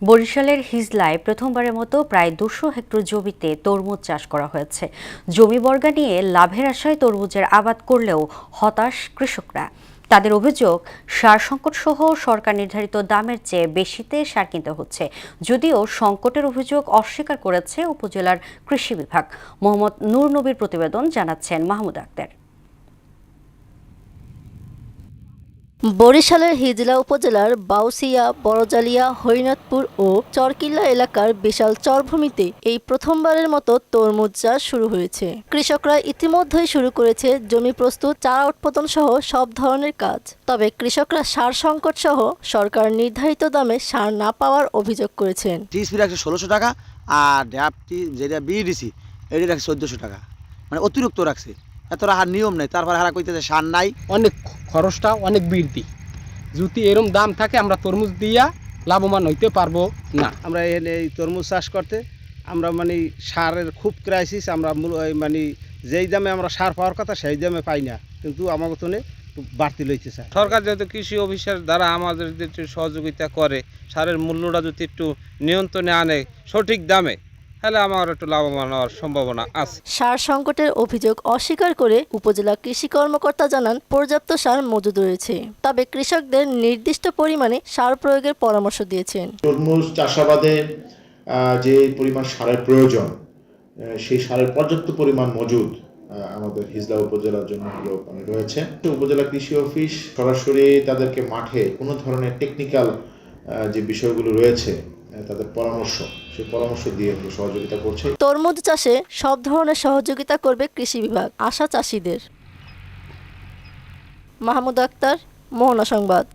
বরিশালের হিজলায় প্রথমবারের মতো প্রায় ২০০ হেক্টর জমিতে তরমুজ চাষ করা হয়েছে। জমি বর্গা নিয়ে লাভের আশায় তরমুজের আবাদ করলেও হতাশ কৃষকরা। তাদের অভিযোগ, সার সংকট সহ সরকার নির্ধারিত দামের চেয়ে বেশিতে সার কিনতে হচ্ছে। যদিও সংকটের অভিযোগ অস্বীকার করেছে উপজেলার কৃষি বিভাগ। মোহাম্মদ নূর নবীর প্রতিবেদন, জানাচ্ছেন মাহমুদ আক্তার। বরিশালের হিজলা উপজেলার বাউসিয়া, বড়জালিয়া, হরিনাথপুর ও চরকিল্লা এলাকার বিশাল চরভূমিতে এই প্রথমবারের মতো তরমুজ চাষ শুরু হয়েছে। কৃষকরা ইতিমধ্যেই শুরু করেছে জমি প্রস্তুত, চারা উৎপাদন সহ সব ধরনের কাজ। তবে কৃষকরা সার সংকট সহ সরকার নির্ধারিত দামে সার না পাওয়ার অভিযোগ করেছেন। টিএসপি রাখছে ১৬০০ টাকা আর ড্যাপটি যেটা বিডিসি এটি রাখছে ১৪০০ টাকা, মানে অতিরিক্ত রাখছে। এত রাখার নিয়ম নেই, তারপর হারা কইতেছে সার নাই। অনেক খরচটা অনেক বৃদ্ধি। যদি এরম দাম থাকে আমরা তরমুজ দিয়া লাভবান হইতে পারবো না। আমরা এই তরমুজ চাষ করতে আমরা মানে সারের খুব ক্রাইসিস। আমরা মানে যেই দামে আমরা সার পাওয়ার কথা সেই দামে পাই না, কিন্তু আমার মতনে বাড়তি লইতে চায়। সরকার যেহেতু কৃষি অফিসের দ্বারা আমাদের একটু সহযোগিতা করে, সারের মূল্যটা যদি একটু নিয়ন্ত্রণে আনে সঠিক দামে, তাহলে আমার একটু লাভবান হওয়ার সম্ভাবনা আছে। সার সংকটের অভিযোগ অস্বীকার করে উপজেলা কৃষি কর্মকর্তা জানান, পর্যাপ্ত সার মজুদ রয়েছে। তবে কৃষকদের নির্দিষ্ট পরিমাণে সার প্রয়োগের পরামর্শ দিয়েছেন। তরমুজ চাষাবাদে যে পরিমাণ সারের প্রয়োজন, সেই সারের পর্যাপ্ত পরিমাণ মজুদ আমাদের হিজলা উপজেলার জন্য রয়েছে। উপজেলা কৃষি অফিস সরাসরি তাদেরকে মাঠে কোনো ধরনের টেকনিক্যাল যে বিষয়গুলো রয়েছে তাদের সেই পরামর্শ দিয়ে সহযোগিতা করছে। তরমুজ চাষে সব ধরনের সহযোগিতা করবে কৃষি বিভাগ, আশা চাষিদের। মাহমুদ আক্তার, মোহনা সংবাদ।